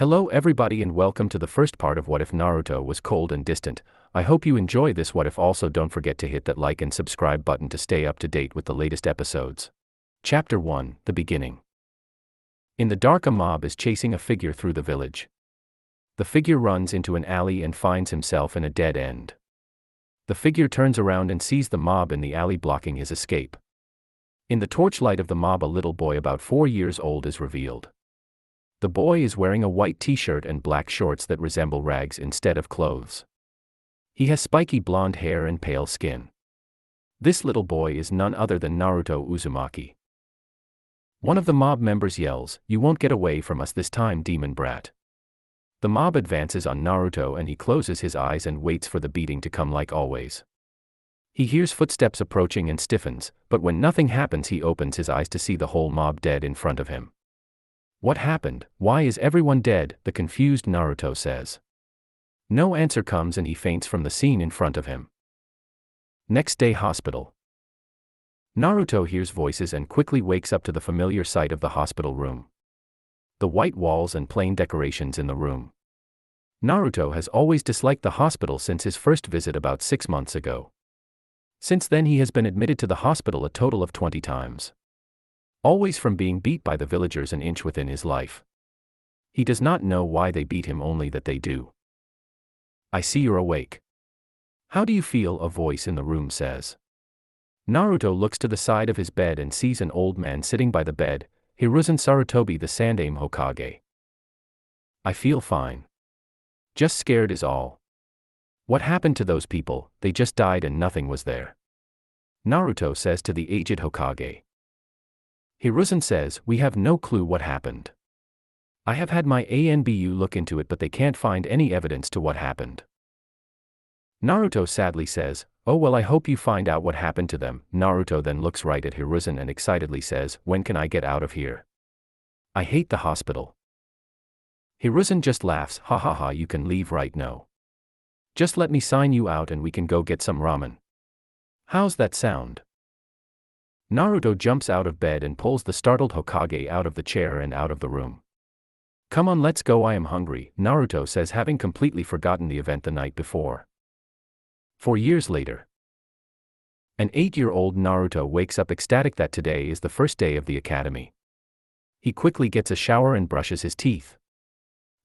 Hello everybody and welcome to the first part of What If Naruto Was Cold and Distant. I hope you enjoy this What If. Also don't forget to hit that like and subscribe button to stay up to date with the latest episodes. Chapter 1, The Beginning. In the dark, a mob is chasing a figure through the village. The figure runs into an alley and finds himself in a dead end. The figure turns around and sees the mob in the alley blocking his escape. In the torchlight of the mob, a little boy about 4 years old is revealed. The boy is wearing a white t-shirt and black shorts that resemble rags instead of clothes. He has spiky blonde hair and pale skin. This little boy is none other than Naruto Uzumaki. One of the mob members yells, "You won't get away from us this time, demon brat." The mob advances on Naruto and he closes his eyes and waits for the beating to come like always. He hears footsteps approaching and stiffens, but when nothing happens he opens his eyes to see the whole mob dead in front of him. What happened? Why is everyone dead? The confused Naruto says. No answer comes and he faints from the scene in front of him. Next day, hospital. Naruto hears voices and quickly wakes up to the familiar sight of the hospital room. The white walls and plain decorations in the room. Naruto has always disliked the hospital since his first visit about 6 months ago. Since then he has been admitted to the hospital a total of 20 times. Always from being beat by the villagers an inch within his life. He does not know why they beat him, only that they do. "I see you're awake. How do you feel?" a voice in the room says. Naruto looks to the side of his bed and sees an old man sitting by the bed, Hiruzen Sarutobi, the Sandaime Hokage. "I feel fine. Just scared is all." "What happened to those people? They just died and nothing was there," Naruto says to the aged Hokage. Hiruzen says, "We have no clue what happened. I have had my ANBU look into it but they can't find any evidence to what happened." Naruto sadly says, "Oh well, I hope you find out what happened to them." Naruto then looks right at Hiruzen and excitedly says, "When can I get out of here? I hate the hospital." Hiruzen just laughs, "Ha ha ha, you can leave right now. Just let me sign you out and we can go get some ramen. How's that sound?" Naruto jumps out of bed and pulls the startled Hokage out of the chair and out of the room. "Come on, let's go, I am hungry," Naruto says, having completely forgotten the event the night before. 4 years later. An 8-year-old Naruto wakes up ecstatic that today is the first day of the academy. He quickly gets a shower and brushes his teeth,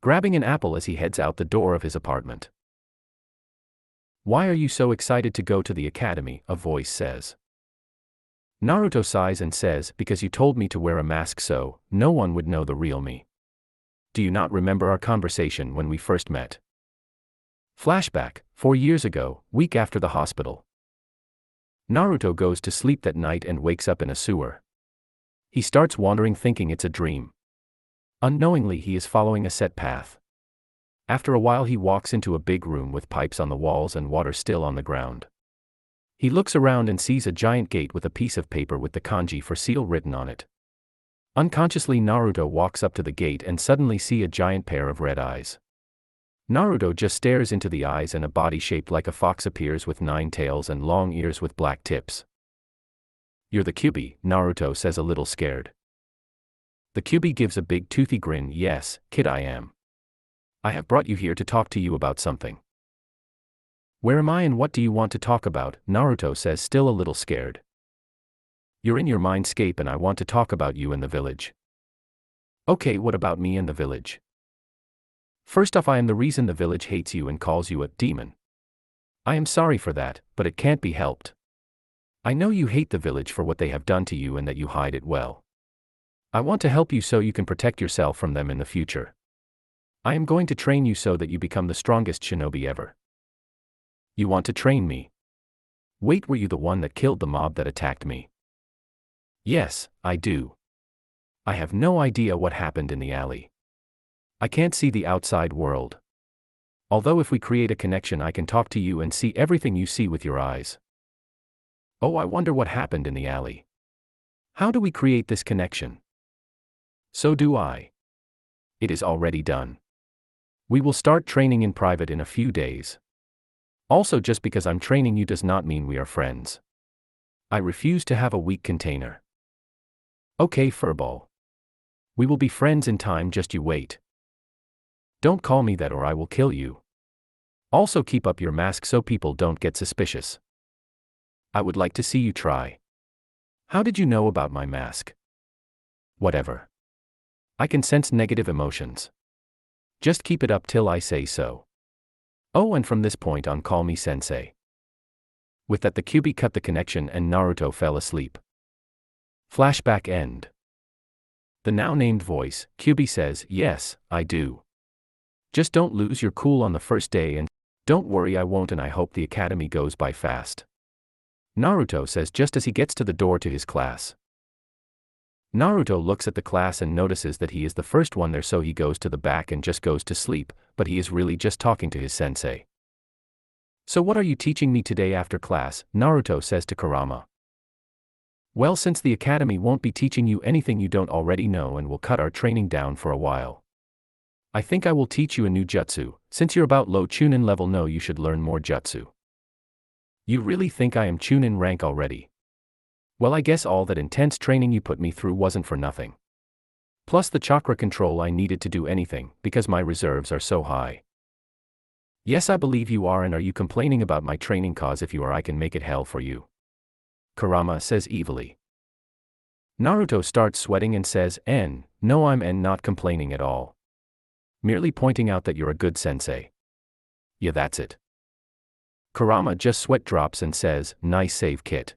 grabbing an apple as he heads out the door of his apartment. "Why are you so excited to go to the academy?" a voice says. Naruto sighs and says, "Because you told me to wear a mask so no one would know the real me. Do you not remember our conversation when we first met?" Flashback, 4 years ago, week after the hospital. Naruto goes to sleep that night and wakes up in a sewer. He starts wandering thinking it's a dream. Unknowingly he is following a set path. After a while he walks into a big room with pipes on the walls and water still on the ground. He looks around and sees a giant gate with a piece of paper with the kanji for seal written on it. Unconsciously Naruto walks up to the gate and suddenly see a giant pair of red eyes. Naruto just stares into the eyes and a body shaped like a fox appears with 9 tails and long ears with black tips. "You're the Kyuubi," Naruto says, a little scared. The Kyuubi gives a big toothy grin. "Yes, kid, I am. I have brought you here to talk to you about something." "Where am I and what do you want to talk about?" Naruto says, still a little scared. "You're in your mindscape and I want to talk about you and the village." "Okay, what about me and the village?" "First off, I am the reason the village hates you and calls you a demon. I am sorry for that, but it can't be helped. I know you hate the village for what they have done to you and that you hide it well. I want to help you so you can protect yourself from them in the future. I am going to train you so that you become the strongest shinobi ever." "You want to train me? Wait, were you the one that killed the mob that attacked me?" "Yes, I do. I have no idea what happened in the alley. I can't see the outside world. Although if we create a connection I can talk to you and see everything you see with your eyes." "Oh, I wonder what happened in the alley. How do we create this connection?" "So do I. It is already done. We will start training in private in a few days. Also, just because I'm training you does not mean we are friends. I refuse to have a weak container." "Okay, furball. We will be friends in time, just you wait." Don't call me that or I will kill you. Also keep up your mask so people don't get suspicious. I would like to see you try. How did you know about my mask? Whatever. I can sense negative emotions. Just keep it up till I say so. Oh, and from this point on call me sensei. With that the Kyuubi cut the connection and Naruto fell asleep. Flashback end. The now named voice, Kyuubi says, yes, I do. Just don't lose your cool on the first day and don't worry I won't and I hope the academy goes by fast. Naruto says just as he gets to the door to his class. Naruto looks at the class and notices that he is the first one there, so he goes to the back and just goes to sleep, but he is really just talking to his sensei. So what are you teaching me today after class? Naruto says to Kurama. Well, since the academy won't be teaching you anything you don't already know and will cut our training down for a while, I think I will teach you a new jutsu. Since you're about low Chunin level, no, you should learn more jutsu. You really think I am Chunin rank already? Well, I guess all that intense training you put me through wasn't for nothing. Plus the chakra control I needed to do anything, because my reserves are so high. Yes, I believe you are, and are you complaining about my training? Cause if you are, I can make it hell for you. Kurama says evilly. Naruto starts sweating and says, no, I'm not complaining at all. Merely pointing out that you're a good sensei. Yeah, that's it. Kurama just sweat drops and says, nice save, Kit.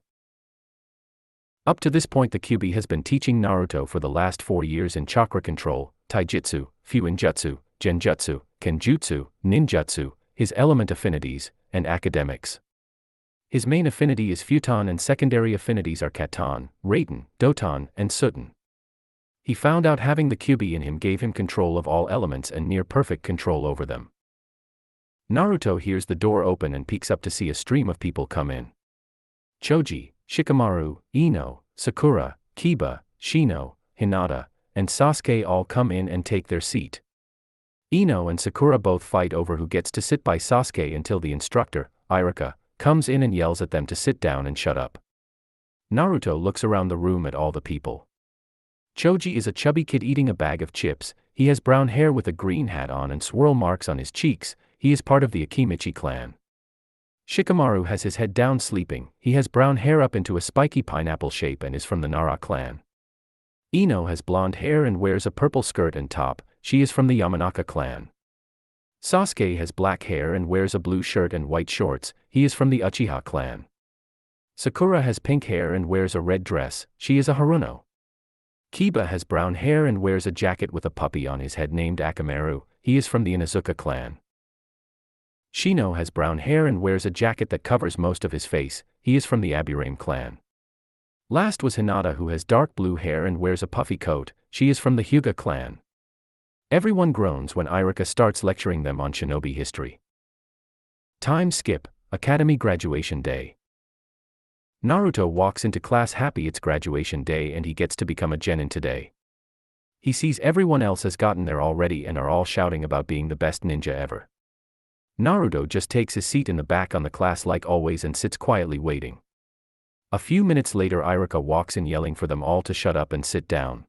Up to this point the Kyuubi has been teaching Naruto for the last 4 years in chakra control, taijutsu, fuinjutsu, genjutsu, kenjutsu, ninjutsu, his element affinities, and academics. His main affinity is futon and secondary affinities are katan, raiten, doton, and suton. He found out having the Kyuubi in him gave him control of all elements and near-perfect control over them. Naruto hears the door open and peeks up to see a stream of people come in. Choji, Shikamaru, Ino, Sakura, Kiba, Shino, Hinata, and Sasuke all come in and take their seat. Ino and Sakura both fight over who gets to sit by Sasuke until the instructor, Iruka, comes in and yells at them to sit down and shut up. Naruto looks around the room at all the people. Choji is a chubby kid eating a bag of chips. He has brown hair with a green hat on and swirl marks on his cheeks. He is part of the Akimichi clan. Shikamaru has his head down sleeping. He has brown hair up into a spiky pineapple shape and is from the Nara clan. Ino has blonde hair and wears a purple skirt and top. She is from the Yamanaka clan. Sasuke has black hair and wears a blue shirt and white shorts. He is from the Uchiha clan. Sakura has pink hair and wears a red dress. She is a Haruno. Kiba has brown hair and wears a jacket with a puppy on his head named Akamaru. He is from the Inuzuka clan. Shino has brown hair and wears a jacket that covers most of his face. He is from the Aburame clan. Last was Hinata, who has dark blue hair and wears a puffy coat. She is from the Hyuga clan. Everyone groans when Iruka starts lecturing them on shinobi history. Time skip, Academy graduation day. Naruto walks into class happy it's graduation day and he gets to become a genin today. He sees everyone else has gotten there already and are all shouting about being the best ninja ever. Naruto just takes his seat in the back on the class like always and sits quietly waiting. A few minutes later Iruka walks in yelling for them all to shut up and sit down.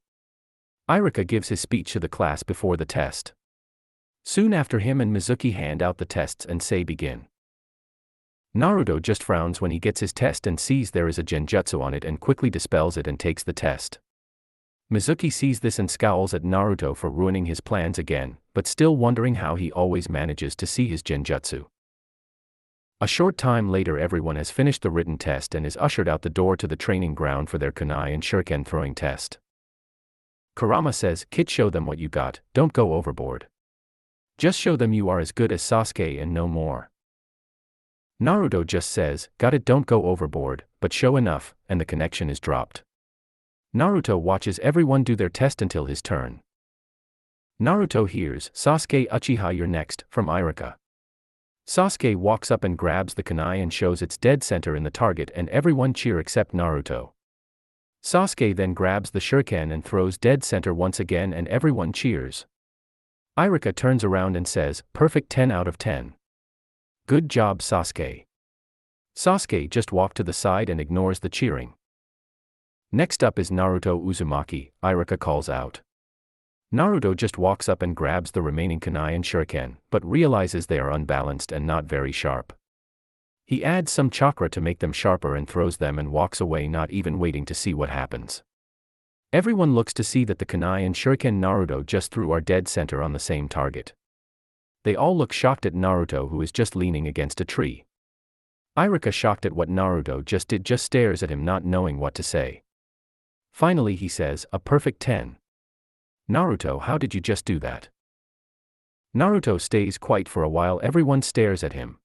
Iruka gives his speech to the class before the test. Soon after him and Mizuki hand out the tests and say begin. Naruto just frowns when he gets his test and sees there is a genjutsu on it and quickly dispels it and takes the test. Mizuki sees this and scowls at Naruto for ruining his plans again, but still wondering how he always manages to see his genjutsu. A short time later everyone has finished the written test and is ushered out the door to the training ground for their kunai and shuriken throwing test. Kurama says, "Kid, show them what you got, don't go overboard. Just show them you are as good as Sasuke and no more." Naruto just says, "Got it, don't go overboard, but show enough," and the connection is dropped. Naruto watches everyone do their test until his turn. Naruto hears, "Sasuke Uchiha, you're next," from Iruka. Sasuke walks up and grabs the kunai and shows its dead center in the target and everyone cheer except Naruto. Sasuke then grabs the shuriken and throws dead center once again and everyone cheers. Iruka turns around and says, "Perfect 10 out of 10. Good job, Sasuke." Sasuke just walked to the side and ignores the cheering. Next up is Naruto Uzumaki, Iruka calls out. Naruto just walks up and grabs the remaining kunai and shuriken, but realizes they are unbalanced and not very sharp. He adds some chakra to make them sharper and throws them and walks away, not even waiting to see what happens. Everyone looks to see that the kunai and shuriken Naruto just threw are dead center on the same target. They all look shocked at Naruto, who is just leaning against a tree. Iruka, shocked at what Naruto just did, just stares at him, not knowing what to say. Finally he says, "A perfect 10. Naruto, how did you just do that?" Naruto stays quiet for a while. Everyone stares at him.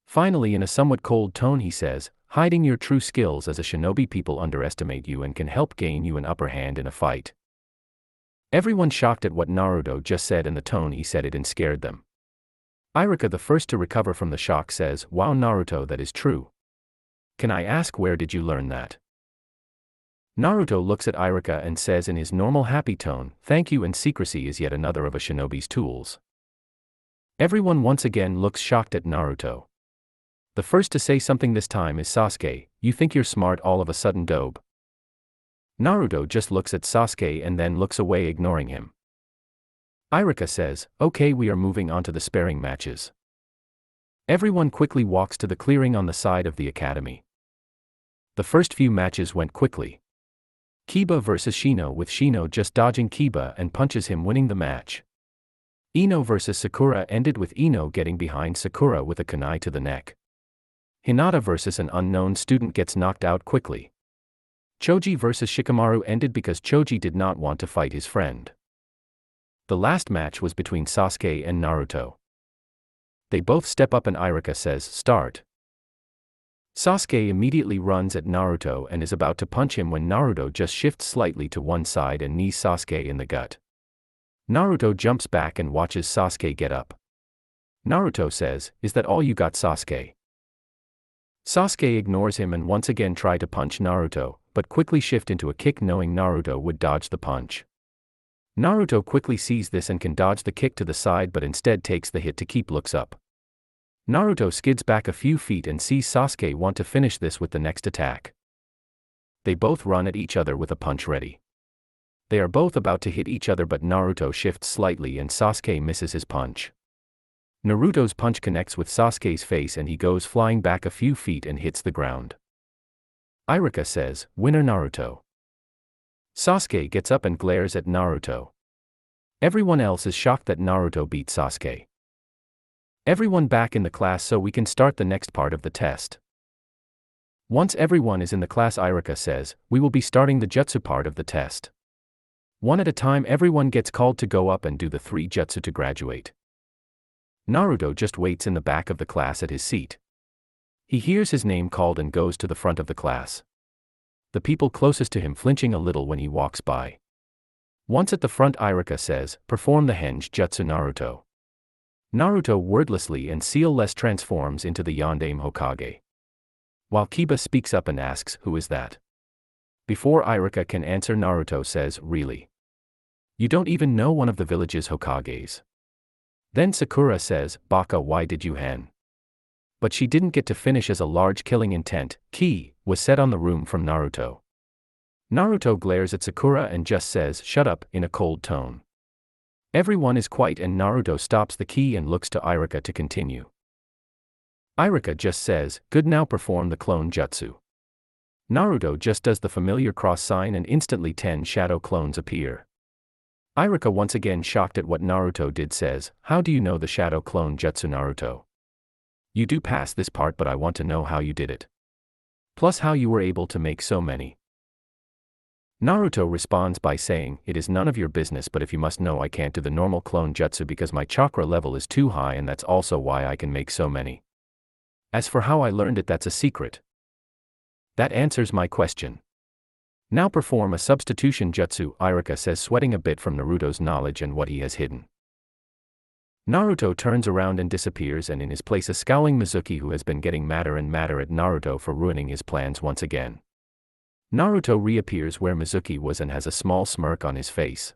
Finally, in a somewhat cold tone, he says, "Hiding your true skills as a shinobi, people underestimate you and can help gain you an upper hand in a fight." Everyone shocked at what Naruto just said and the tone he said it in scared them. Iruka, the first to recover from the shock, says, "Wow Naruto, that is true. Can I ask, where did you learn that?" Naruto looks at Iruka and says in his normal happy tone, "Thank you, and secrecy is yet another of a shinobi's tools." Everyone once again looks shocked at Naruto. The first to say something this time is Sasuke. "You think you're smart all of a sudden, dope?" Naruto just looks at Sasuke and then looks away, ignoring him. Iruka says, "Okay, we are moving on to the sparring matches." Everyone quickly walks to the clearing on the side of the academy. The first few matches went quickly. Kiba vs Shino, with Shino just dodging Kiba and punches him, winning the match. Ino vs Sakura ended with Ino getting behind Sakura with a kunai to the neck. Hinata vs an unknown student gets knocked out quickly. Choji vs Shikamaru ended because Choji did not want to fight his friend. The last match was between Sasuke and Naruto. They both step up and Iruka says, "Start." Sasuke immediately runs at Naruto and is about to punch him when Naruto just shifts slightly to one side and knees Sasuke in the gut. Naruto jumps back and watches Sasuke get up. Naruto says, "Is that all you got, Sasuke?" Sasuke ignores him and once again try to punch Naruto, but quickly shift into a kick, knowing Naruto would dodge the punch. Naruto quickly sees this and can dodge the kick to the side, but instead takes the hit to keep, looks up. Naruto skids back a few feet and sees Sasuke want to finish this with the next attack. They both run at each other with a punch ready. They are both about to hit each other, but Naruto shifts slightly and Sasuke misses his punch. Naruto's punch connects with Sasuke's face and he goes flying back a few feet and hits the ground. Iruka says, "Winner Naruto." Sasuke gets up and glares at Naruto. Everyone else is shocked that Naruto beat Sasuke. Everyone back in the class, so we can start the next part of the test. Once everyone is in the class, Iruka says, "We will be starting the jutsu part of the test." One at a time, everyone gets called to go up and do the 3 jutsu to graduate. Naruto just waits in the back of the class at his seat. He hears his name called and goes to the front of the class. The people closest to him flinching a little when he walks by. Once at the front, Iruka says, "Perform the henge jutsu, Naruto." Naruto wordlessly and seal-less transforms into the Yondaime Hokage. While Kiba speaks up and asks, "Who is that?" Before Iruka can answer, Naruto says, "Really? You don't even know one of the village's Hokages?" Then Sakura says, "Baka, why did you hen?" But she didn't get to finish as a large killing intent, ki, was set on the room from Naruto. Naruto glares at Sakura and just says, "Shut up," in a cold tone. Everyone is quiet and Naruto stops the ki and looks to Iruka to continue. Iruka just says, "Good, now perform the clone jutsu." Naruto just does the familiar cross sign and instantly 10 shadow clones appear. Iruka, once again shocked at what Naruto did, says, "How do you know the shadow clone jutsu, Naruto? You do pass this part, but I want to know how you did it. Plus how you were able to make so many." Naruto responds by saying, "It is none of your business, but if you must know, I can't do the normal clone jutsu because my chakra level is too high, and that's also why I can make so many. As for how I learned it, that's a secret." That answers my question. "Now perform a substitution jutsu," Iruka says, sweating a bit from Naruto's knowledge and what he has hidden. Naruto turns around and disappears, and in his place a scowling Mizuki, who has been getting madder and madder at Naruto for ruining his plans once again. Naruto reappears where Mizuki was and has a small smirk on his face.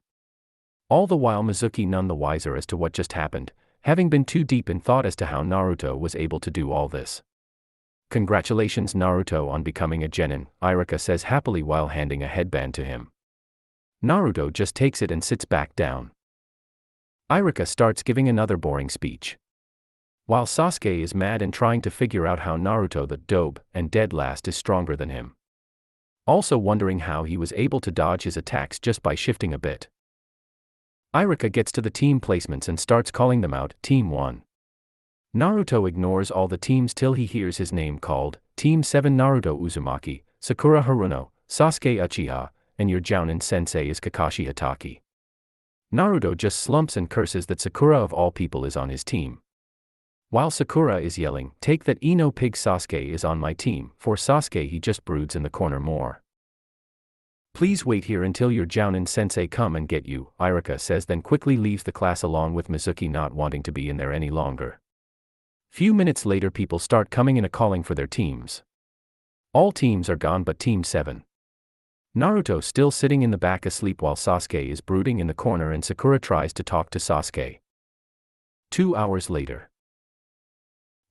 All the while Mizuki none the wiser as to what just happened, having been too deep in thought as to how Naruto was able to do all this. "Congratulations, Naruto, on becoming a genin," Iruka says happily while handing a headband to him. Naruto just takes it and sits back down. Iruka starts giving another boring speech. While Sasuke is mad and trying to figure out how Naruto the dope and dead last is stronger than him. Also wondering how he was able to dodge his attacks just by shifting a bit. Iruka gets to the team placements and starts calling them out, Team 1. Naruto ignores all the teams till he hears his name called, Team 7 Naruto Uzumaki, Sakura Haruno, Sasuke Uchiha, and your Jounin sensei is Kakashi Hatake. Naruto just slumps and curses that Sakura of all people is on his team. While Sakura is yelling, take that Ino pig, Sasuke is on my team, for Sasuke he just broods in the corner more. Please wait here until your Jounin sensei come and get you, Iruka says, then quickly leaves the class along with Mizuki not wanting to be in there any longer. Few minutes later people start coming in calling for their teams. All teams are gone but Team 7. Naruto still sitting in the back asleep while Sasuke is brooding in the corner and Sakura tries to talk to Sasuke. 2 hours later.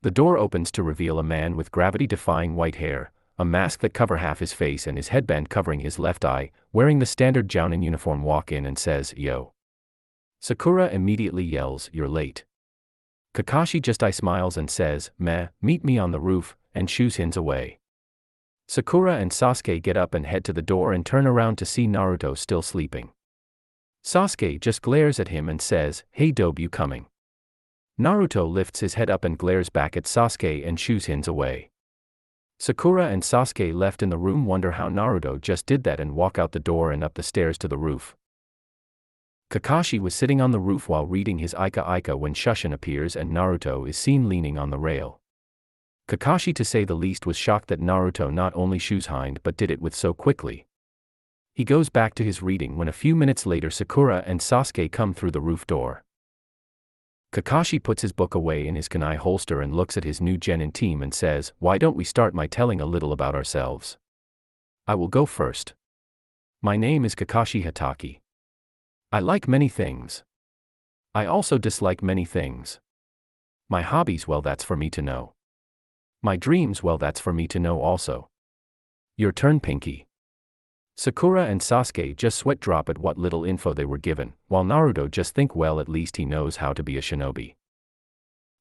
The door opens to reveal a man with gravity-defying white hair, a mask that covers half his face and his headband covering his left eye, wearing the standard Jounin uniform, walk in and says, yo. Sakura immediately yells, you're late. Kakashi just smiles and says, meh, meet me on the roof, and shoos Hins away. Sakura and Sasuke get up and head to the door and turn around to see Naruto still sleeping. Sasuke just glares at him and says, hey dope, you coming? Naruto lifts his head up and glares back at Sasuke and shoos Hins away. Sakura and Sasuke left in the room wonder how Naruto just did that and walk out the door and up the stairs to the roof. Kakashi was sitting on the roof while reading his Ika when Shushin appears and Naruto is seen leaning on the rail. Kakashi, to say the least, was shocked that Naruto not only shoos Hind but did it with so quickly. He goes back to his reading when a few minutes later Sakura and Sasuke come through the roof door. Kakashi puts his book away in his kunai holster and looks at his new genin team and says, why don't we start by telling a little about ourselves? I will go first. My name is Kakashi Hatake. I like many things. I also dislike many things. My hobbies, well, that's for me to know. My dreams, well, that's for me to know also. Your turn, Pinky. Sakura and Sasuke just sweat drop at what little info they were given, while Naruto just think, well, at least he knows how to be a shinobi.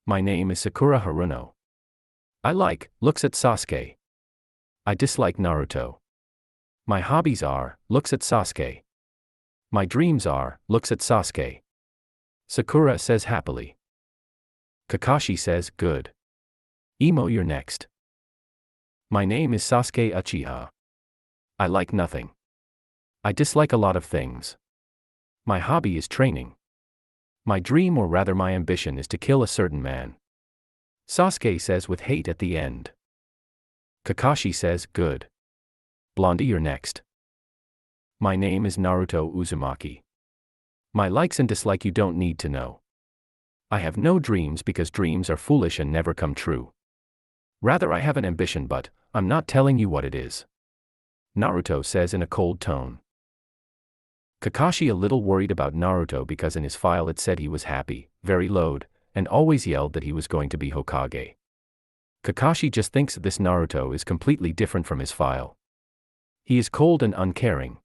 My name is Sakura Haruno. I like, looks at Sasuke. I dislike Naruto. My hobbies are, looks at Sasuke. My dreams are, looks at Sasuke. Sakura says happily. Kakashi says, good. Emo, you're next. My name is Sasuke Uchiha. I like nothing. I dislike a lot of things. My hobby is training. My dream, or rather my ambition, is to kill a certain man. Sasuke says with hate at the end. Kakashi says, good. Blondie, you're next. My name is Naruto Uzumaki. My likes and dislike you don't need to know. I have no dreams because dreams are foolish and never come true. Rather, I have an ambition, but I'm not telling you what it is. Naruto says in a cold tone. Kakashi a little worried about Naruto because in his file it said he was happy, very loud, and always yelled that he was going to be Hokage. Kakashi just thinks this Naruto is completely different from his file. He is cold and uncaring.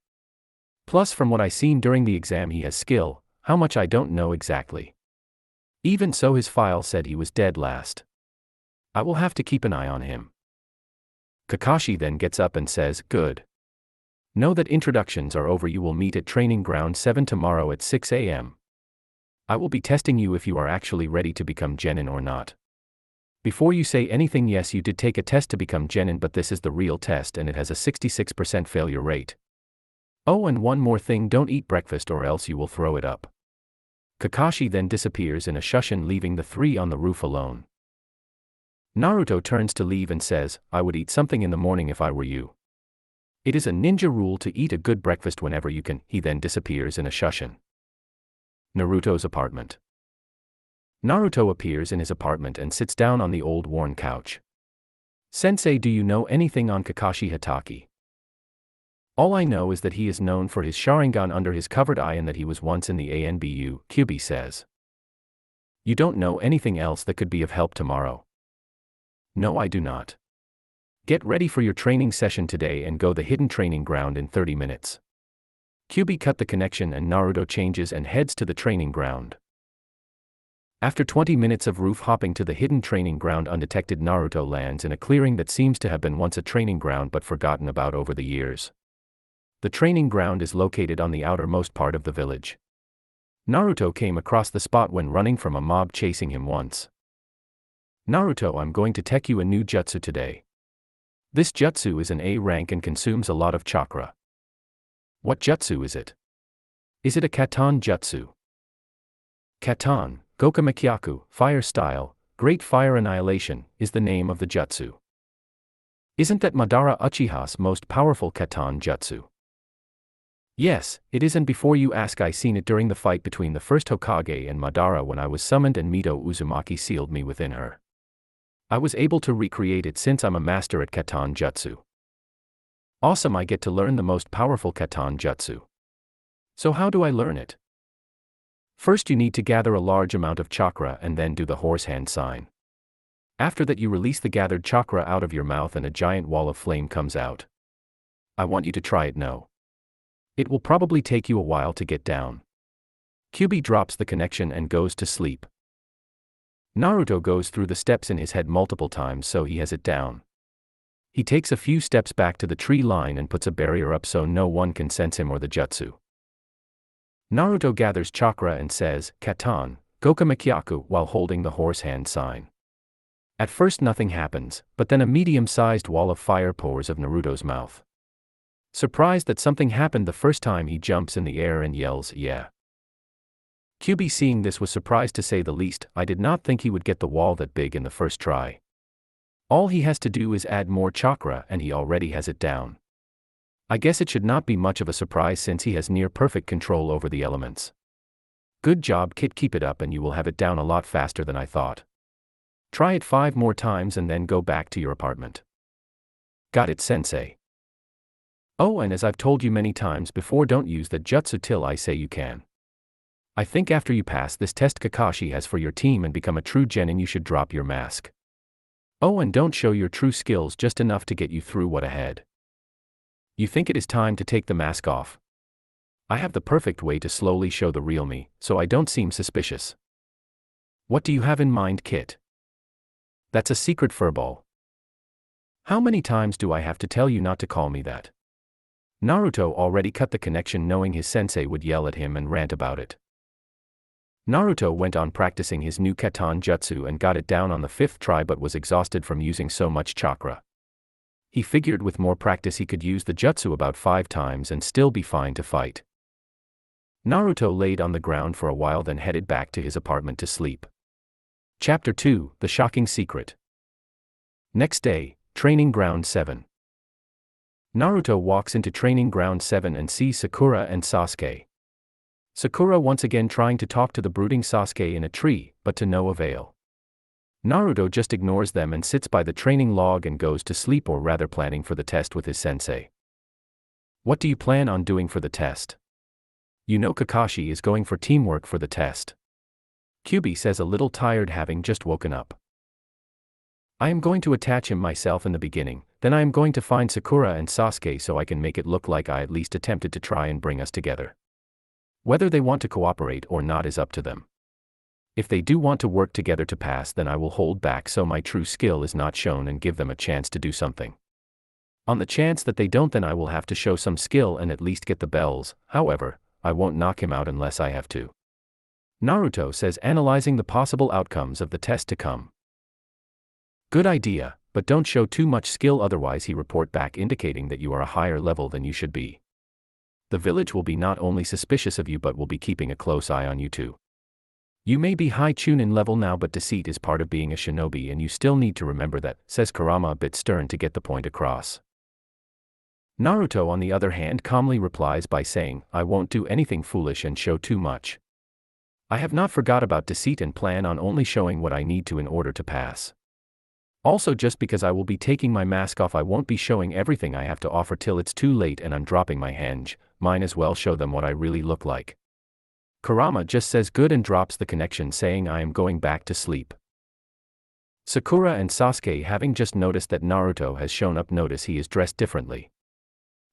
Plus, from what I seen during the exam, he has skill, how much I don't know exactly. Even so, his file said he was dead last. I will have to keep an eye on him. Kakashi then gets up and says, good. Know that introductions are over. You will meet at Training Ground 7 tomorrow at 6 a.m. I will be testing you if you are actually ready to become genin or not. Before you say anything, yes, you did take a test to become genin, but this is the real test and it has a 66% failure rate. Oh, and one more thing, don't eat breakfast or else you will throw it up. Kakashi then disappears in a Shushin, leaving the three on the roof alone. Naruto turns to leave and says, I would eat something in the morning if I were you. It is a ninja rule to eat a good breakfast whenever you can. He then disappears in a Shushin. Naruto's apartment. Naruto appears in his apartment and sits down on the old worn couch. Sensei, do you know anything on Kakashi Hatake? All I know is that he is known for his Sharingan under his covered eye and that he was once in the ANBU, Kyubi says. You don't know anything else that could be of help tomorrow? No, I do not. Get ready for your training session today and go the hidden training ground in 30 minutes. Kyuubi cut the connection and Naruto changes and heads to the training ground. After 20 minutes of roof hopping to the hidden training ground, undetected, Naruto lands in a clearing that seems to have been once a training ground but forgotten about over the years. The training ground is located on the outermost part of the village. Naruto came across the spot when running from a mob chasing him once. Naruto, I'm going to tech you a new jutsu today. This jutsu is an A rank and consumes a lot of chakra. What jutsu is it? Is it a Katan jutsu? Katan, Gokamekyaku, fire style, great fire annihilation, is the name of the jutsu. Isn't that Madara Uchiha's most powerful Katan jutsu? Yes, it is, and before you ask, I seen it during the fight between the first Hokage and Madara when I was summoned and Mito Uzumaki sealed me within her. I was able to recreate it since I'm a master at Katan jutsu. Awesome, I get to learn the most powerful Katan jutsu. So how do I learn it? First you need to gather a large amount of chakra and then do the horse hand sign. After that you release the gathered chakra out of your mouth and a giant wall of flame comes out. I want you to try it now. It will probably take you a while to get down. Kyuubi drops the connection and goes to sleep. Naruto goes through the steps in his head multiple times so he has it down. He takes a few steps back to the tree line and puts a barrier up so no one can sense him or the jutsu. Naruto gathers chakra and says, Katan, Gokamekyaku, while holding the horse hand sign. At first nothing happens, but then a medium-sized wall of fire pours of Naruto's mouth. Surprised that something happened the first time, he jumps in the air and yells, yeah. Kyuubi, seeing this, was surprised to say the least. I did not think he would get the wall that big in the first try. All he has to do is add more chakra and he already has it down. I guess it should not be much of a surprise since he has near perfect control over the elements. Good job, kid, keep it up and you will have it down a lot faster than I thought. Try it 5 more times and then go back to your apartment. Got it, sensei. Oh, and as I've told you many times before, don't use that jutsu till I say you can. I think after you pass this test Kakashi has for your team and become a true genin, you should drop your mask. Oh, and don't show your true skills, just enough to get you through what ahead. You think it is time to take the mask off? I have the perfect way to slowly show the real me, so I don't seem suspicious. What do you have in mind, Kit? That's a secret furball. How many times do I have to tell you not to call me that? Naruto already cut the connection knowing his sensei would yell at him and rant about it. Naruto went on practicing his new Katan jutsu and got it down on the 5th try but was exhausted from using so much chakra. He figured with more practice he could use the jutsu about 5 times and still be fine to fight. Naruto laid on the ground for a while, then headed back to his apartment to sleep. Chapter 2, The Shocking Secret. Next day, Training Ground 7. Naruto walks into Training Ground 7 and sees Sakura and Sasuke. Sakura once again trying to talk to the brooding Sasuke in a tree, but to no avail. Naruto just ignores them and sits by the training log and goes to sleep, or rather planning for the test with his sensei. What do you plan on doing for the test? You know Kakashi is going for teamwork for the test. Kyuubi says, a little tired having just woken up. I am going to attach him myself in the beginning, then I am going to find Sakura and Sasuke so I can make it look like I at least attempted to try and bring us together. Whether they want to cooperate or not is up to them. If they do want to work together to pass, then I will hold back so my true skill is not shown and give them a chance to do something. On the chance that they don't, then I will have to show some skill and at least get the bells. However, I won't knock him out unless I have to. Naruto says, analyzing the possible outcomes of the test to come. Good idea, but don't show too much skill, otherwise he report back indicating that you are a higher level than you should be. The village will be not only suspicious of you but will be keeping a close eye on you too. You may be high Chunin level now, but deceit is part of being a shinobi and you still need to remember that, says Kurama, a bit stern to get the point across. Naruto on the other hand calmly replies by saying, I won't do anything foolish and show too much. I have not forgot about deceit and plan on only showing what I need to in order to pass. Also, just because I will be taking my mask off, I won't be showing everything I have to offer till it's too late and I'm dropping my henge. Might as well show them what I really look like. Kurama just says good and drops the connection, saying I am going back to sleep. Sakura and Sasuke, having just noticed that Naruto has shown up, notice he is dressed differently.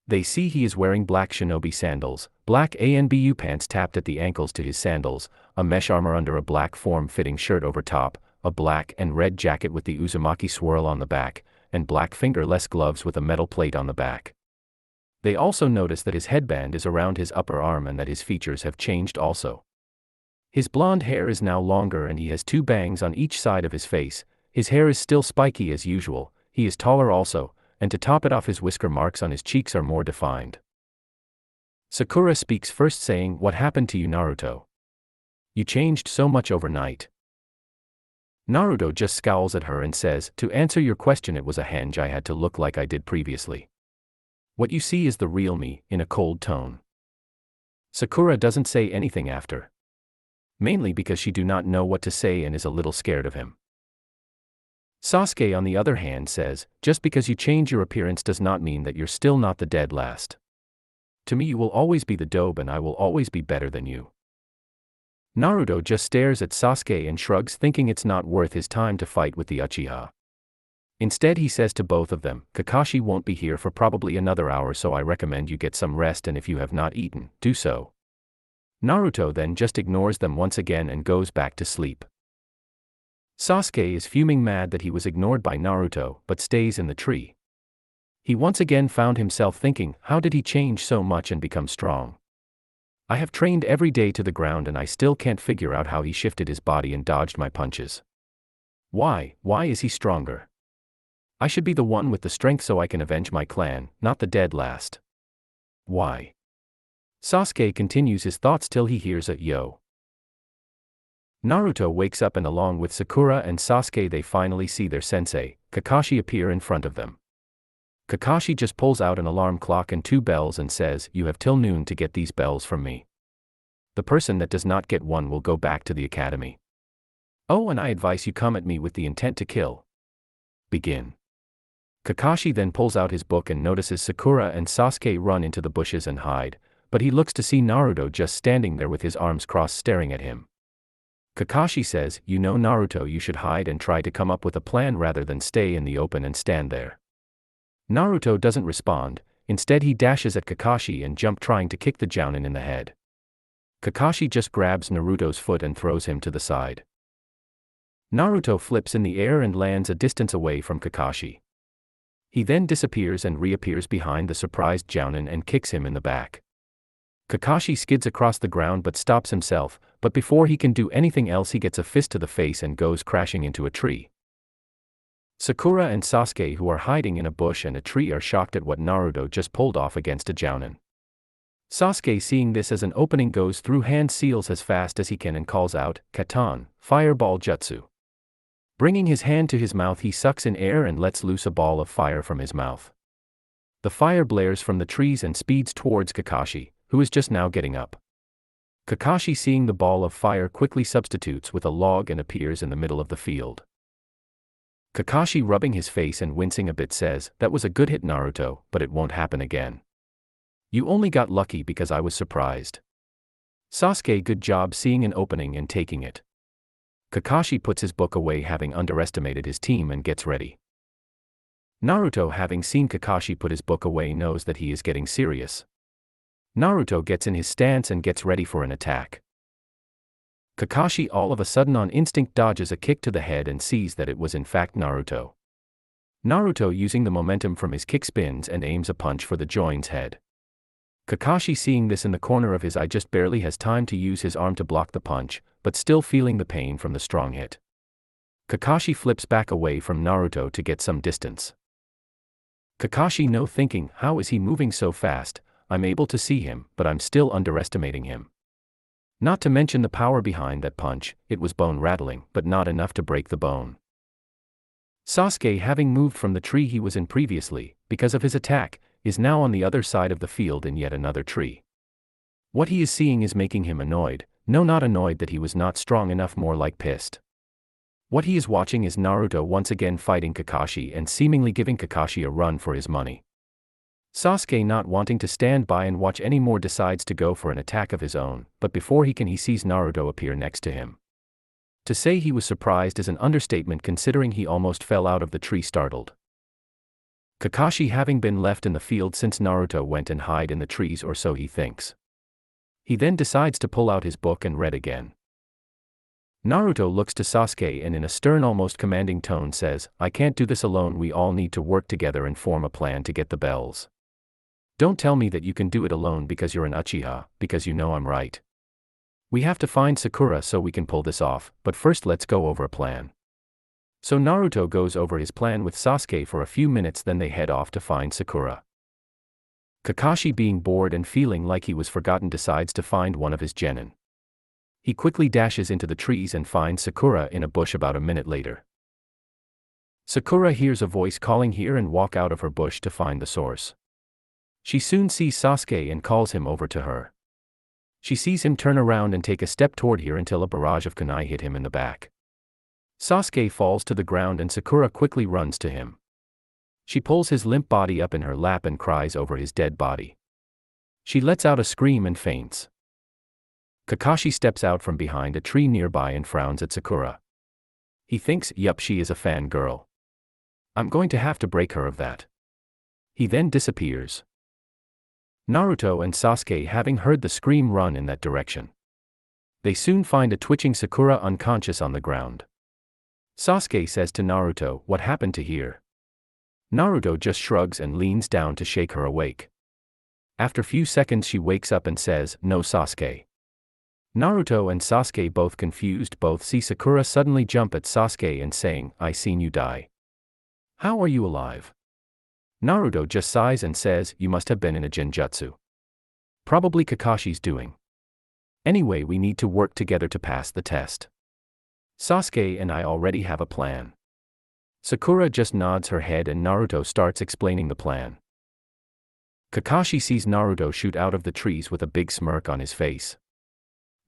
They see he is wearing black shinobi sandals, black ANBU pants tapped at the ankles to his sandals, a mesh armor under a black form-fitting shirt over top, a black and red jacket with the Uzumaki swirl on the back, and black fingerless gloves with a metal plate on the back. They also notice that his headband is around his upper arm and that his features have changed also. His blonde hair is now longer and he has 2 bangs on each side of his face. His hair is still spiky as usual, he is taller also, and to top it off his whisker marks on his cheeks are more defined. Sakura speaks first saying, "What happened to you, Naruto? You changed so much overnight." Naruto just scowls at her and says, "To answer your question, it was a henge I had to look like I did previously. What you see is the real me," in a cold tone. Sakura doesn't say anything after. Mainly because she do not know what to say and is a little scared of him. Sasuke on the other hand says, "Just because you change your appearance does not mean that you're still not the dead last. To me you will always be the dobe and I will always be better than you." Naruto just stares at Sasuke and shrugs, thinking it's not worth his time to fight with the Uchiha. Instead he says to both of them, "Kakashi won't be here for probably another hour, so I recommend you get some rest, and if you have not eaten, do so." Naruto then just ignores them once again and goes back to sleep. Sasuke is fuming mad that he was ignored by Naruto, but stays in the tree. He once again found himself thinking, how did he change so much and become strong? I have trained every day to the ground and I still can't figure out how he shifted his body and dodged my punches. Why is he stronger? I should be the one with the strength so I can avenge my clan, not the dead last. Why? Sasuke continues his thoughts till he hears a yo. Naruto wakes up and along with Sakura and Sasuke they finally see their sensei, Kakashi, appear in front of them. Kakashi just pulls out an alarm clock and 2 bells and says, "You have till noon to get these bells from me. The person that does not get one will go back to the academy. Oh, and I advise you come at me with the intent to kill. Begin." Kakashi then pulls out his book and notices Sakura and Sasuke run into the bushes and hide, but he looks to see Naruto just standing there with his arms crossed staring at him. Kakashi says, "You know, Naruto, you should hide and try to come up with a plan rather than stay in the open and stand there." Naruto doesn't respond, instead he dashes at Kakashi and jumps trying to kick the Jounin in the head. Kakashi just grabs Naruto's foot and throws him to the side. Naruto flips in the air and lands a distance away from Kakashi. He then disappears and reappears behind the surprised Jounin and kicks him in the back. Kakashi skids across the ground but stops himself, but before he can do anything else he gets a fist to the face and goes crashing into a tree. Sakura and Sasuke, who are hiding in a bush and a tree, are shocked at what Naruto just pulled off against a Jounin. Sasuke, seeing this as an opening, goes through hand seals as fast as he can and calls out, "Katan, Fireball Jutsu." Bringing his hand to his mouth he sucks in air and lets loose a ball of fire from his mouth. The fire blares from the trees and speeds towards Kakashi, who is just now getting up. Kakashi, seeing the ball of fire, quickly substitutes with a log and appears in the middle of the field. Kakashi, rubbing his face and wincing a bit, says, "That was a good hit, Naruto, but it won't happen again. You only got lucky because I was surprised." Sasuke, good job seeing an opening and taking it. Kakashi puts his book away, having underestimated his team, and gets ready. Naruto, having seen Kakashi put his book away, knows that he is getting serious. Naruto gets in his stance and gets ready for an attack. Kakashi all of a sudden on instinct dodges a kick to the head and sees that it was in fact Naruto. Naruto, using the momentum from his kick, spins and aims a punch for the Join's head. Kakashi, seeing this in the corner of his eye, just barely has time to use his arm to block the punch, but still feeling the pain from the strong hit. Kakashi flips back away from Naruto to get some distance. Kakashi, no thinking, how is he moving so fast? I'm able to see him, but I'm still underestimating him. Not to mention the power behind that punch, it was bone rattling, but not enough to break the bone. Sasuke, having moved from the tree he was in previously, because of his attack, is now on the other side of the field in yet another tree. What he is seeing is making him annoyed, no, not annoyed that he was not strong enough, more like pissed. What he is watching is Naruto once again fighting Kakashi and seemingly giving Kakashi a run for his money. Sasuke, not wanting to stand by and watch anymore, decides to go for an attack of his own, but before he can, he sees Naruto appear next to him. To say he was surprised is an understatement, considering he almost fell out of the tree startled. Kakashi having been left in the field since Naruto went and hide in the trees, or so he thinks. He then decides to pull out his book and read again. Naruto looks to Sasuke and in a stern, almost commanding tone says, "I can't do this alone, we all need to work together and form a plan to get the bells. Don't tell me that you can do it alone because you're an Uchiha, because you know I'm right. We have to find Sakura so we can pull this off, but first let's go over a plan." So Naruto goes over his plan with Sasuke for a few minutes, then they head off to find Sakura. Kakashi, being bored and feeling like he was forgotten, decides to find one of his genin. He quickly dashes into the trees and finds Sakura in a bush about a minute later. Sakura hears a voice calling here and walks out of her bush to find the source. She soon sees Sasuke and calls him over to her. She sees him turn around and take a step toward her until a barrage of kunai hit him in the back. Sasuke falls to the ground and Sakura quickly runs to him. She pulls his limp body up in her lap and cries over his dead body. She lets out a scream and faints. Kakashi steps out from behind a tree nearby and frowns at Sakura. He thinks, yup, she is a fangirl. I'm going to have to break her of that. He then disappears. Naruto and Sasuke, having heard the scream, run in that direction. They soon find a twitching Sakura unconscious on the ground. Sasuke says to Naruto, "What happened to here?" Naruto just shrugs and leans down to shake her awake. After few seconds she wakes up and says, "No, Sasuke." Naruto and Sasuke, both confused, both see Sakura suddenly jump at Sasuke and saying, "I seen you die. How are you alive?" Naruto just sighs and says, "You must have been in a genjutsu. Probably Kakashi's doing. Anyway, we need to work together to pass the test. Sasuke and I already have a plan." Sakura just nods her head and Naruto starts explaining the plan. Kakashi sees Naruto shoot out of the trees with a big smirk on his face.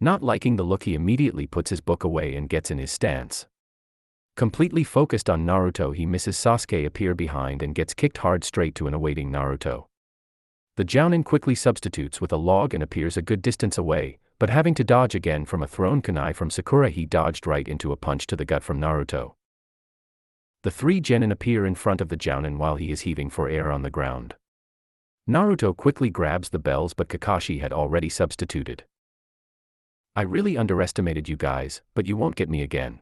Not liking the look, he immediately puts his book away and gets in his stance. Completely focused on Naruto, he misses Sasuke appear behind and gets kicked hard straight to an awaiting Naruto. The Jounin quickly substitutes with a log and appears a good distance away, but having to dodge again from a thrown kunai from Sakura, he dodged right into a punch to the gut from Naruto. The three genin appear in front of the Jounin while he is heaving for air on the ground. Naruto quickly grabs the bells, but Kakashi had already substituted. "I really underestimated you guys, but you won't get me again.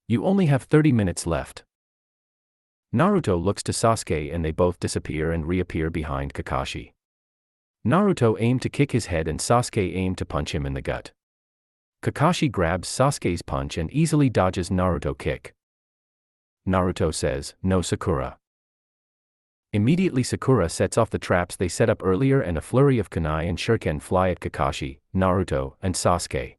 You only have 30 minutes left." Naruto looks to Sasuke and they both disappear and reappear behind Kakashi. Naruto aimed to kick his head and Sasuke aimed to punch him in the gut. Kakashi grabs Sasuke's punch and easily dodges Naruto's kick. Naruto says, "No, Sakura." Immediately Sakura sets off the traps they set up earlier and a flurry of kunai and shuriken fly at Kakashi, Naruto, and Sasuke.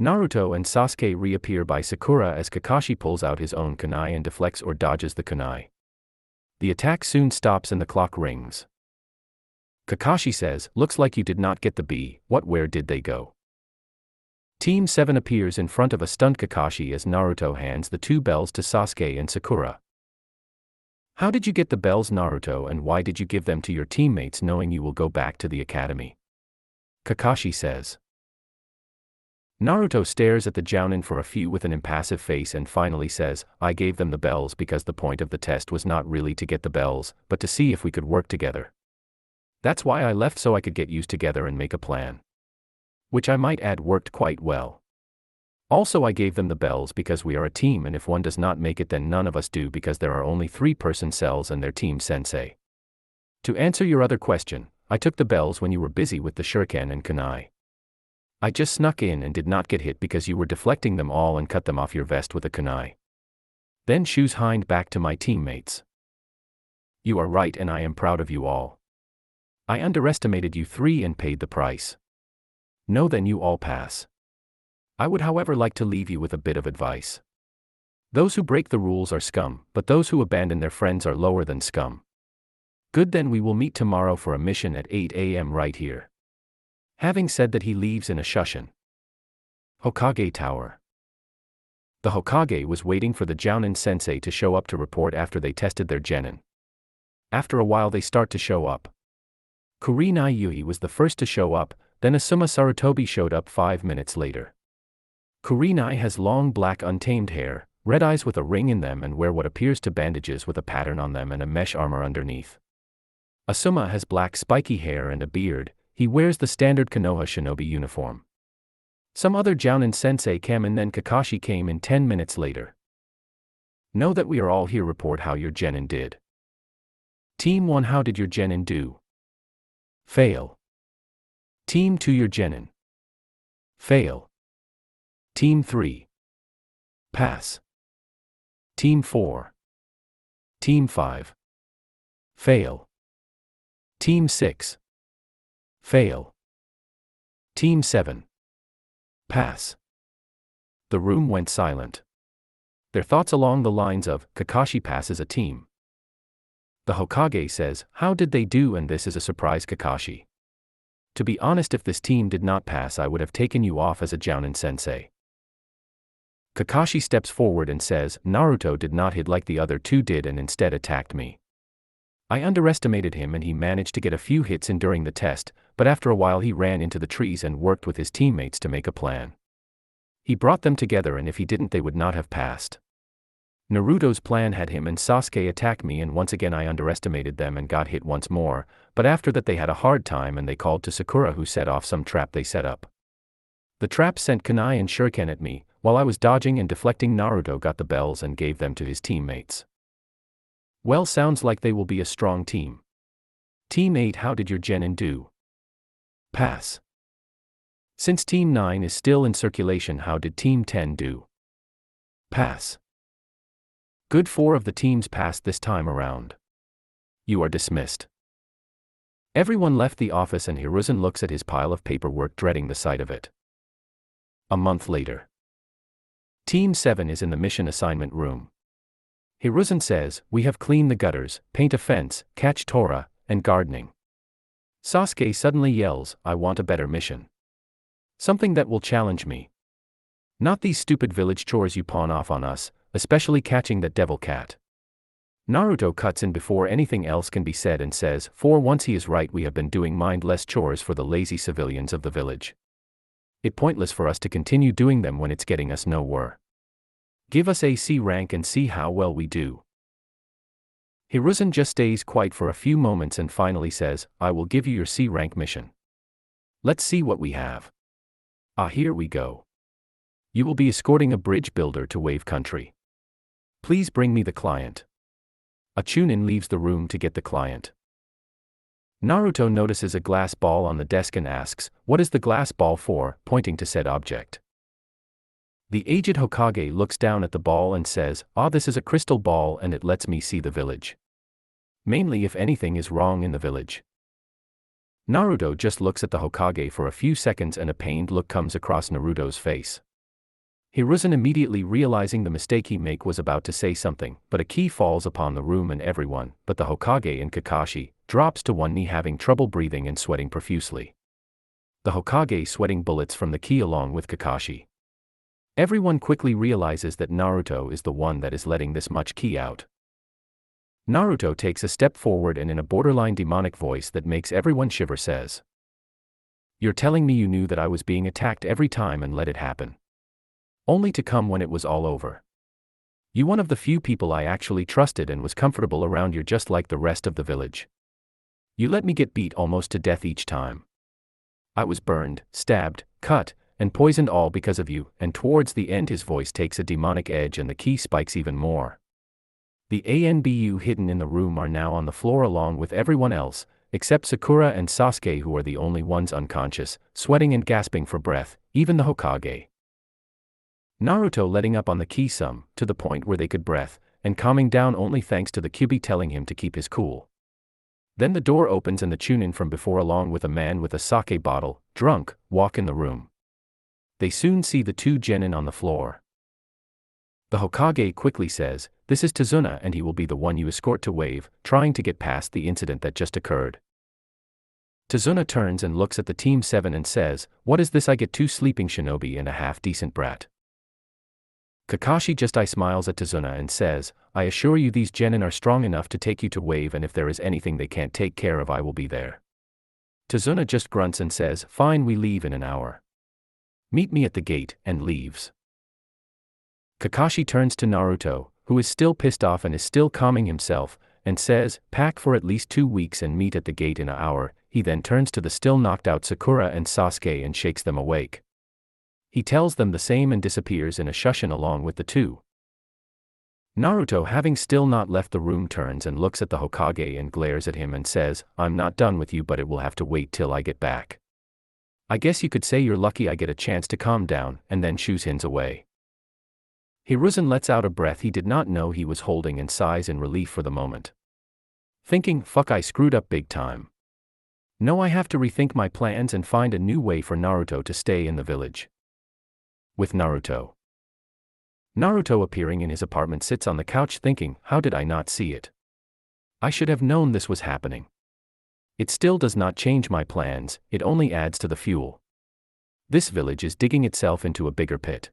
Naruto and Sasuke reappear by Sakura as Kakashi pulls out his own kunai and deflects or dodges the kunai. The attack soon stops and the clock rings. Kakashi says, "Looks like you did not get the B, where did they go?" Team 7 appears in front of a stunned Kakashi as Naruto hands the two bells to Sasuke and Sakura. "How did you get the bells, Naruto, and why did you give them to your teammates knowing you will go back to the academy?" Kakashi says. Naruto stares at the Jounin for a few with an impassive face and finally says, "I gave them the bells because the point of the test was not really to get the bells, but to see if we could work together. That's why I left, so I could get used together and make a plan. Which I might add worked quite well. Also, I gave them the bells because we are a team, and if one does not make it then none of us do, because there are only 3-person cells and their team sensei. To answer your other question, I took the bells when you were busy with the shuriken and kunai. I just snuck in and did not get hit because you were deflecting them all and cut them off your vest with a kunai. Then shoes hind back to my teammates. You are right and I am proud of you all. I underestimated you 3 and paid the price. No, then you all pass. I would however like to leave you with a bit of advice. Those who break the rules are scum, but those who abandon their friends are lower than scum. Good, then we will meet tomorrow for a mission at 8 a.m. right here." Having said that, he leaves in a shushin. Hokage Tower. The Hokage was waiting for the Jounin sensei to show up to report after they tested their genin. After a while they start to show up. Kurenai Yui was the first to show up, then Asuma Sarutobi showed up 5 minutes later. Kurenai has long black untamed hair, red eyes with a ring in them and wear what appears to bandages with a pattern on them and a mesh armor underneath. Asuma has black spiky hair and a beard. He wears the standard Konoha shinobi uniform. Some other Jounin sensei came and then Kakashi came in 10 minutes later. Know that we are all here. Report how your genin did. Team 1, how did your genin do? Fail. Team 2, your genin. Fail. Team 3. Pass. Team 4. Team 5. Fail. Team 6. Fail. Team 7. Pass. The room went silent. Their thoughts along the lines of, Kakashi passes a team. The Hokage says, how did they do? And this is a surprise, Kakashi. To be honest, if this team did not pass, I would have taken you off as a Jounin sensei. Kakashi steps forward and says, Naruto did not hit like the other two did and instead attacked me. I underestimated him and he managed to get a few hits in during the test, but after a while he ran into the trees and worked with his teammates to make a plan. He brought them together and if he didn't they would not have passed. Naruto's plan had him and Sasuke attack me and once again I underestimated them and got hit once more, but after that they had a hard time and they called to Sakura who set off some trap they set up. The trap sent kunai and shuriken at me. While I was dodging and deflecting, Naruto got the bells and gave them to his teammates. Well, sounds like they will be a strong team. Team 8, how did your genin do? Pass. Since Team 9 is still in circulation, how did Team 10 do? Pass. Good, 4 of the teams passed this time around. You are dismissed. Everyone left the office and Hiruzen looks at his pile of paperwork, dreading the sight of it. A month later. Team 7 is in the mission assignment room. Hiruzen says, we have cleaned the gutters, paint a fence, catch Tora, and gardening. Sasuke suddenly yells, I want a better mission. Something that will challenge me. Not these stupid village chores you pawn off on us, especially catching that devil cat. Naruto cuts in before anything else can be said and says, for once he is right, we have been doing mindless chores for the lazy civilians of the village. It's pointless for us to continue doing them when it's getting us nowhere. Give us a C rank and see how well we do. Hiruzen just stays quiet for a few moments and finally says, I will give you your C rank mission. Let's see what we have. Ah, here we go. You will be escorting a bridge builder to Wave Country. Please bring me the client. A Chunin leaves the room to get the client. Naruto notices a glass ball on the desk and asks, what is the glass ball for, pointing to said object. The aged Hokage looks down at the ball and says, this is a crystal ball and it lets me see the village. Mainly if anything is wrong in the village. Naruto just looks at the Hokage for a few seconds and a pained look comes across Naruto's face. Hiruzen, immediately realizing the mistake he made, was about to say something, but a key falls upon the room and everyone, but the Hokage and Kakashi, drops to one knee having trouble breathing and sweating profusely. The Hokage sweating bullets from the key along with Kakashi. Everyone quickly realizes that Naruto is the one that is letting this much key out. Naruto takes a step forward and in a borderline demonic voice that makes everyone shiver says, you're telling me you knew that I was being attacked every time and let it happen? Only to come when it was all over. You one of the few people I actually trusted and was comfortable around. You're just like the rest of the village. You let me get beat almost to death each time. I was burned, stabbed, cut, and poisoned all because of you, and towards the end his voice takes a demonic edge and the key spikes even more. The ANBU hidden in the room are now on the floor along with everyone else, except Sakura and Sasuke, who are the only ones unconscious, sweating and gasping for breath, even the Hokage. Naruto letting up on the key some, to the point where they could breath, and calming down only thanks to the Kyuubi telling him to keep his cool. Then the door opens and the Chunin from before along with a man with a sake bottle, drunk, walk in the room. They soon see the two genin on the floor. The Hokage quickly says, this is Tazuna and he will be the one you escort to Wave, trying to get past the incident that just occurred. Tazuna turns and looks at the Team 7 and says, what is this? I get 2 sleeping shinobi and a half-decent brat. Kakashi just smiles at Tazuna and says, I assure you these genin are strong enough to take you to Wave, and if there is anything they can't take care of I will be there. Tazuna just grunts and says, fine, we leave in an hour. Meet me at the gate, and leaves. Kakashi turns to Naruto, who is still pissed off and is still calming himself, and says, pack for at least 2 weeks and meet at the gate in an hour. He then turns to the still knocked out Sakura and Sasuke and shakes them awake. He tells them the same and disappears in a shushin along with the two. Naruto, having still not left the room, turns and looks at the Hokage and glares at him and says, I'm not done with you, but it will have to wait till I get back. I guess you could say you're lucky I get a chance to calm down, and then shoos Hin's away. Hiruzen lets out a breath he did not know he was holding and sighs in relief for the moment. Thinking, fuck, I screwed up big time. No, I have to rethink my plans and find a new way for Naruto to stay in the village. With Naruto appearing in his apartment, sits on the couch thinking, how did I not see it? I should have known this was happening. It still does not change my plans, it only adds to the fuel. This village is digging itself into a bigger pit.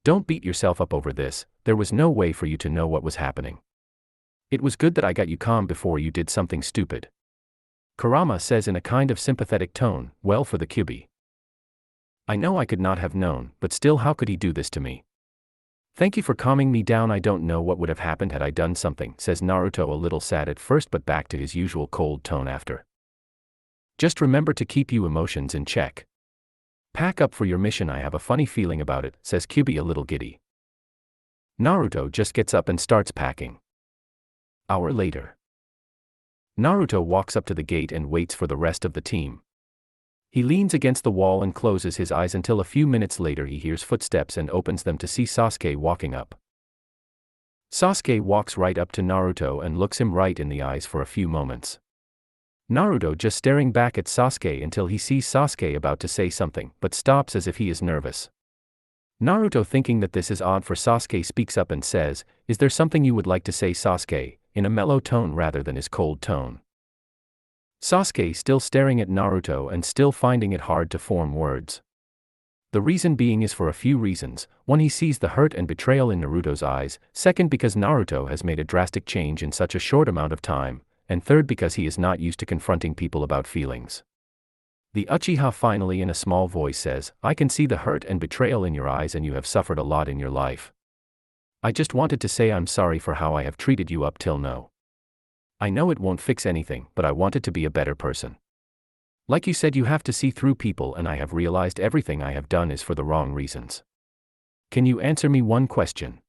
Don't beat yourself up over this, there was no way for you to know what was happening. It was good that I got you calm before you did something stupid. Kurama says in a kind of sympathetic tone, well, for the Kyuubi. I know I could not have known, but still, how could he do this to me? Thank you for calming me down. I don't know what would have happened had I done something, says Naruto, a little sad at first but back to his usual cold tone after. Just remember to keep your emotions in check. Pack up for your mission, I have a funny feeling about it, says Kyuubi, a little giddy. Naruto just gets up and starts packing. Hour later. Naruto walks up to the gate and waits for the rest of the team. He leans against the wall and closes his eyes until a few minutes later he hears footsteps and opens them to see Sasuke walking up. Sasuke walks right up to Naruto and looks him right in the eyes for a few moments. Naruto just staring back at Sasuke until he sees Sasuke about to say something, but stops as if he is nervous. Naruto, thinking that this is odd for Sasuke, speaks up and says, is there something you would like to say, Sasuke, in a mellow tone rather than his cold tone. Sasuke still staring at Naruto and still finding it hard to form words. The reason being is for a few reasons. One, he sees the hurt and betrayal in Naruto's eyes. Second, because Naruto has made a drastic change in such a short amount of time. And third, because he is not used to confronting people about feelings. The Uchiha finally in a small voice says, I can see the hurt and betrayal in your eyes and you have suffered a lot in your life. I just wanted to say I'm sorry for how I have treated you up till now. I know it won't fix anything, but I wanted to be a better person. Like you said, you have to see through people, and I have realized everything I have done is for the wrong reasons. Can you answer me one question?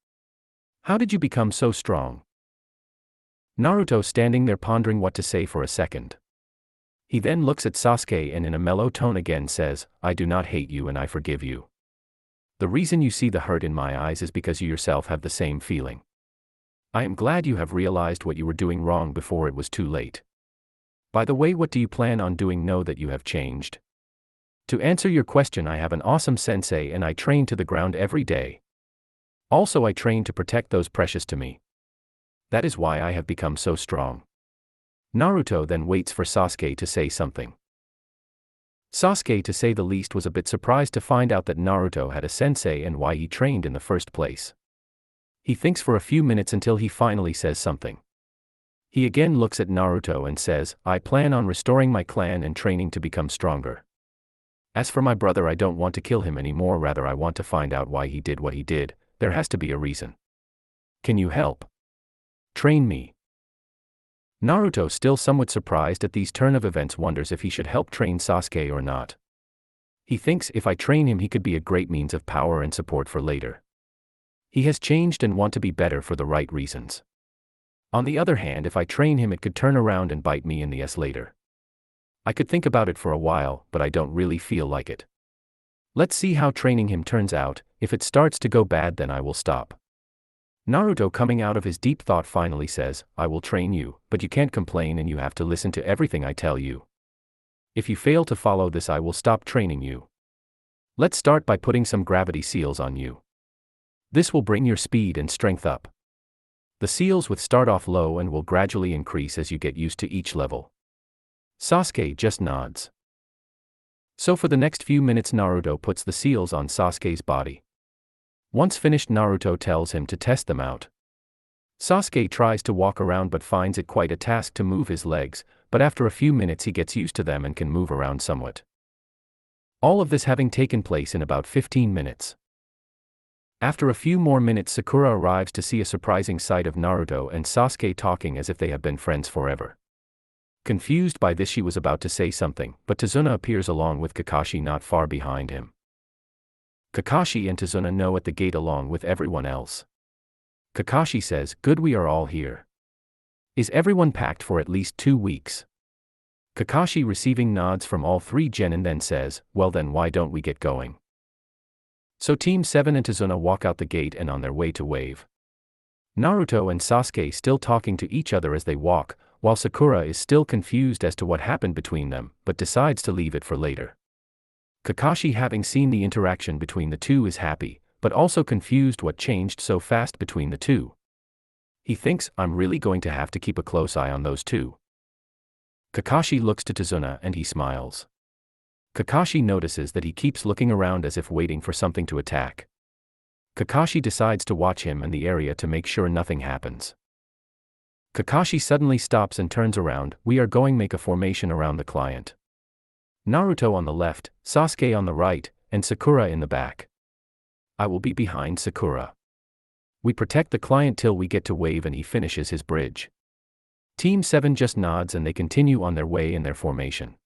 How did you become so strong? Naruto standing there pondering what to say for a second. He then looks at Sasuke and in a mellow tone again says, I do not hate you and I forgive you. The reason you see the hurt in my eyes is because you yourself have the same feeling. I am glad you have realized what you were doing wrong before it was too late. By the way, what do you plan on doing now that you have changed? To answer your question, I have an awesome sensei and I train to the ground every day. Also, I train to protect those precious to me. That is why I have become so strong. Naruto then waits for Sasuke to say something. Sasuke, to say the least, was a bit surprised to find out that Naruto had a sensei and why he trained in the first place. He thinks for a few minutes until he finally says something. He again looks at Naruto and says, I plan on restoring my clan and training to become stronger. As for my brother, I don't want to kill him anymore, rather I want to find out why he did what he did. There has to be a reason. Can you help? Train me. Naruto, still somewhat surprised at these turn of events, wonders if he should help train Sasuke or not. He thinks if I train him he could be a great means of power and support for later. He has changed and want to be better for the right reasons. On the other hand, if I train him it could turn around and bite me in the ass later. I could think about it for a while, but I don't really feel like it. Let's see how training him turns out. If it starts to go bad then I will stop. Naruto, coming out of his deep thought, finally says, I will train you, but you can't complain and you have to listen to everything I tell you. If you fail to follow this I will stop training you. Let's start by putting some gravity seals on you. This will bring your speed and strength up. The seals will start off low and will gradually increase as you get used to each level. Sasuke just nods. So for the next few minutes Naruto puts the seals on Sasuke's body. Once finished, Naruto tells him to test them out. Sasuke tries to walk around but finds it quite a task to move his legs, but after a few minutes he gets used to them and can move around somewhat. All of this having taken place in about 15 minutes. After a few more minutes, Sakura arrives to see a surprising sight of Naruto and Sasuke talking as if they have been friends forever. Confused by this, she was about to say something, but Tazuna appears along with Kakashi not far behind him. Kakashi and Tazuna know at the gate along with everyone else. Kakashi says, "Good, we are all here. Is everyone packed for at least 2 weeks?" Kakashi, receiving nods from all three genin, then says, "Well then, why don't we get going?" So Team 7 and Tazuna walk out the gate and on their way to Wave. Naruto and Sasuke still talking to each other as they walk, while Sakura is still confused as to what happened between them, but decides to leave it for later. Kakashi, having seen the interaction between the two, is happy, but also confused what changed so fast between the two. He thinks, "I'm really going to have to keep a close eye on those two." Kakashi looks to Tazuna and he smiles. Kakashi notices that he keeps looking around as if waiting for something to attack. Kakashi decides to watch him and the area to make sure nothing happens. Kakashi suddenly stops and turns around. "We are going make a formation around the client. Naruto on the left, Sasuke on the right, and Sakura in the back. I will be behind Sakura. We protect the client till we get to Wave and he finishes his bridge." Team 7 just nods and they continue on their way in their formation.